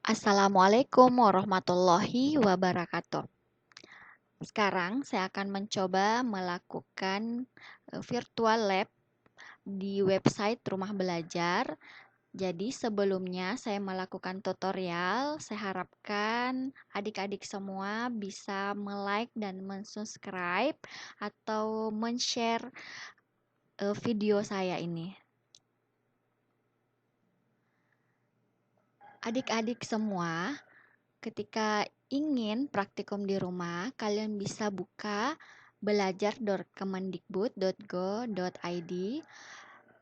Assalamualaikum warahmatullahi wabarakatuh. Sekarang saya akan mencoba melakukan virtual lab di website Rumah Belajar. Jadi sebelumnya saya melakukan tutorial, saya harapkan adik-adik semua bisa like dan subscribe atau share video saya ini. Adik-adik semua, ketika ingin praktikum di rumah, kalian bisa buka belajar.kemendikbud.go.id.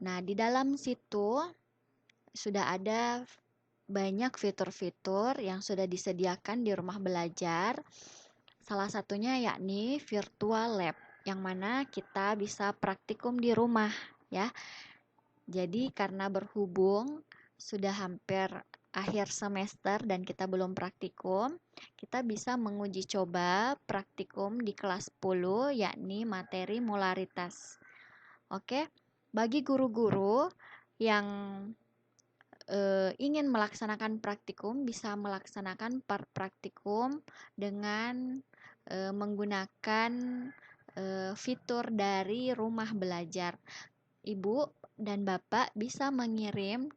Nah, di dalam situ sudah ada banyak fitur-fitur yang sudah disediakan di rumah belajar. Salah satunya yakni virtual lab, yang mana kita bisa praktikum di rumah, ya. Jadi karena berhubung sudah hampir akhir semester dan kita belum praktikum, kita bisa menguji coba praktikum di kelas 10 yakni materi molaritas. Oke, bagi guru-guru yang ingin melaksanakan praktikum bisa melaksanakan praktikum dengan menggunakan fitur dari rumah belajar. Ibu dan Bapak bisa mengirim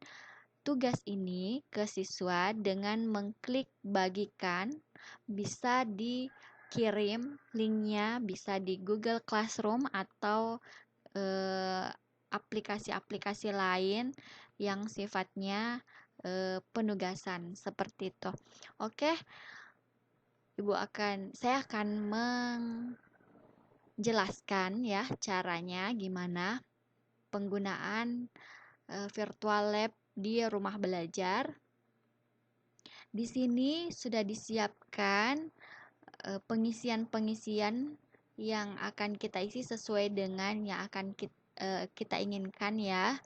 tugas ini ke siswa dengan mengklik bagikan, bisa dikirim linknya, bisa di Google Classroom atau aplikasi-aplikasi lain yang sifatnya penugasan seperti itu. Oke, saya akan menjelaskan ya caranya gimana penggunaan virtual lab di rumah belajar. Di sini sudah disiapkan pengisian-pengisian yang akan kita isi sesuai dengan yang akan kita inginkan ya.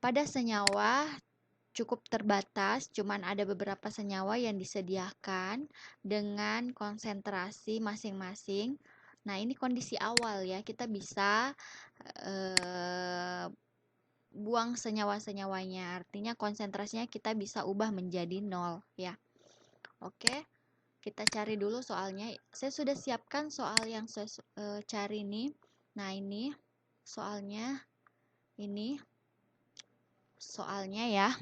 Pada senyawa cukup terbatas, cuman ada beberapa senyawa yang disediakan dengan konsentrasi masing-masing. Nah, ini kondisi awal ya, kita bisa buang senyawa-senyawanya, artinya konsentrasinya kita bisa ubah menjadi 0 ya. Oke, kita cari dulu soalnya. Saya sudah siapkan soal yang saya cari nih. Nah, ini soalnya ya.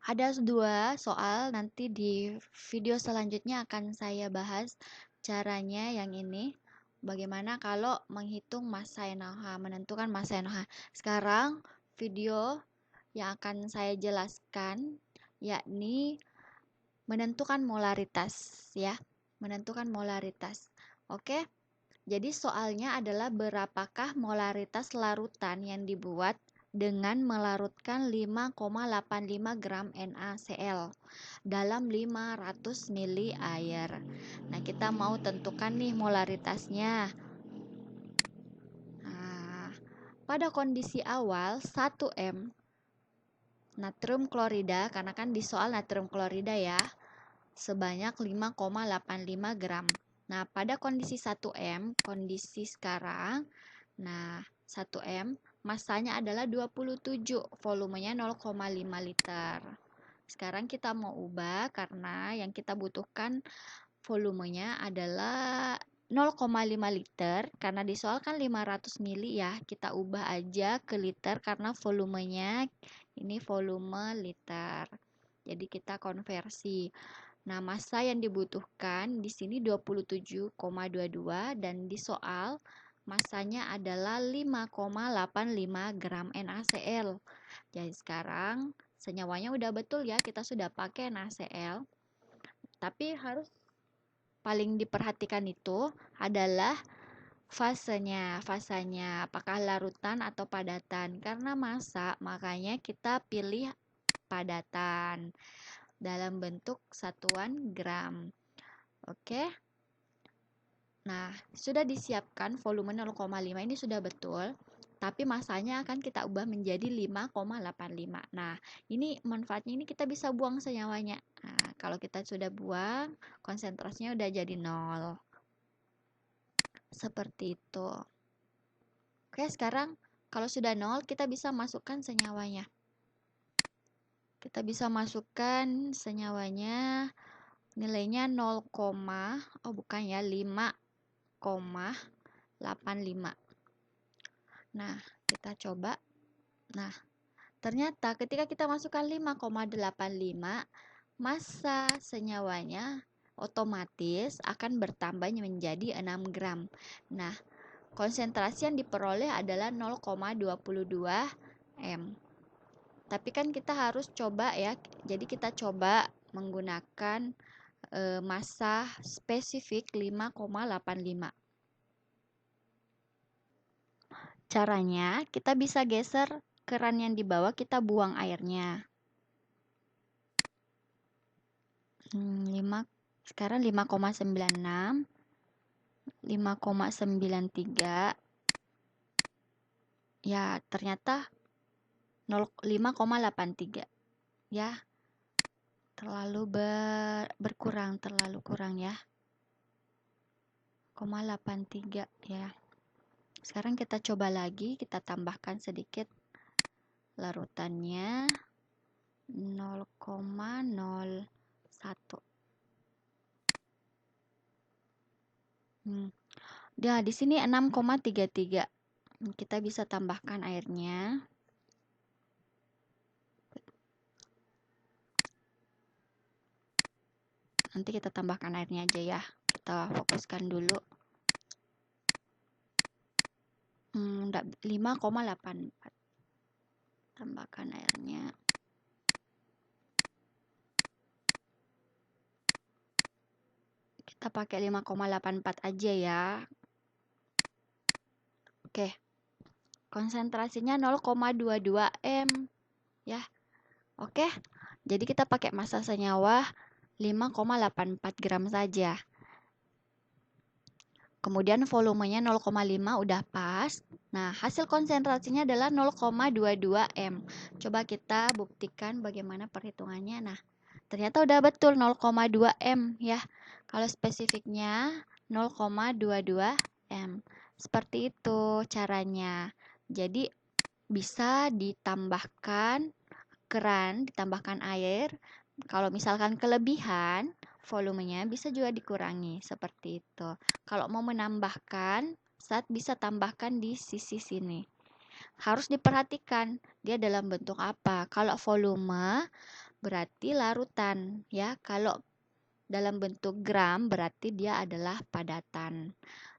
Ada 2 soal, nanti di video selanjutnya akan saya bahas caranya yang ini. Bagaimana kalau menghitung massa NaOH, menentukan massa NaOH. Sekarang video yang akan saya jelaskan yakni menentukan molaritas ya. Menentukan molaritas. Oke. Jadi soalnya adalah berapakah molaritas larutan yang dibuat dengan melarutkan 5,85 gram NaCl dalam 500 ml air. Nah, kita mau tentukan nih molaritasnya. Nah, pada kondisi awal 1M natrium klorida, karena kan di soal natrium klorida ya, sebanyak 5,85 gram. Nah, pada kondisi 1M, kondisi sekarang, nah 1M massanya adalah 27, volumenya 0,5 liter. Sekarang kita mau ubah karena yang kita butuhkan volumenya adalah 0,5 liter, karena di soal kan 500 ml ya, kita ubah aja ke liter karena volumenya ini volume liter. Jadi kita konversi. Nah, massa yang dibutuhkan di sini 27,22 dan di soal massanya adalah 5,85 gram NaCl. Jadi sekarang senyawanya udah betul ya, kita sudah pakai NaCl. Tapi harus paling diperhatikan itu adalah fasanya apakah larutan atau padatan. Karena massa, makanya kita pilih padatan dalam bentuk satuan gram. Oke. Nah, sudah disiapkan volume 0,5 ini sudah betul, tapi massanya akan kita ubah menjadi 5,85. Nah, ini manfaatnya ini kita bisa buang senyawanya. Nah, kalau kita sudah buang, konsentrasinya udah jadi 0. Seperti itu. Oke, sekarang kalau sudah 0, kita bisa masukkan senyawanya. kita bisa masukkan senyawanya, nilainya 5,85. Nah, kita coba. Nah, ternyata ketika kita masukkan 5,85, massa senyawanya otomatis akan bertambah menjadi 6 gram. Nah, konsentrasi yang diperoleh adalah 0,22 m. Tapi kan kita harus coba ya. Jadi kita coba menggunakan massa spesifik 5,85. Caranya, kita bisa geser keran yang di bawah, kita buang airnya. 5, sekarang 5,96, 5,93. Ya, ternyata 5,83. Ya, terlalu berkurang, terlalu kurang ya. 0,83 ya. Sekarang kita coba lagi, kita tambahkan sedikit larutannya, 0,01. Nah, di sini 6,33. Kita bisa tambahkan airnya. Nanti kita tambahkan airnya aja ya. Kita fokuskan dulu. 5,84. Tambahkan airnya. Kita pakai 5,84 aja ya. Oke. Konsentrasinya 0,22 m ya. Oke. Jadi kita pakai massa senyawa 5,84 gram saja. Kemudian volumenya 0,5 udah pas. Nah, hasil konsentrasinya adalah 0,22 m. Coba kita buktikan bagaimana perhitungannya. Nah, ternyata udah betul 0,2 m ya. Kalau spesifiknya 0,22 m. Seperti itu caranya. Jadi bisa ditambahkan keran, ditambahkan air. Kalau misalkan kelebihan volumenya bisa juga dikurangi seperti itu. Kalau mau menambahkan, saat bisa tambahkan di sisi sini. Harus diperhatikan dia dalam bentuk apa. Kalau volume berarti larutan ya. Kalau dalam bentuk gram berarti dia adalah padatan.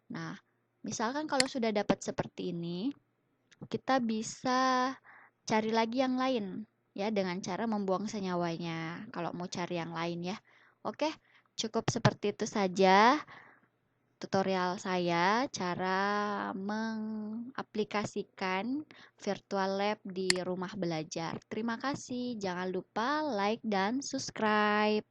Nah, misalkan kalau sudah dapat seperti ini, kita bisa cari lagi yang lain ya dengan cara membuang senyawanya kalau mau cari yang lain ya. Oke, cukup seperti itu saja tutorial saya cara mengaplikasikan virtual lab di rumah belajar. Terima kasih, jangan lupa like dan subscribe.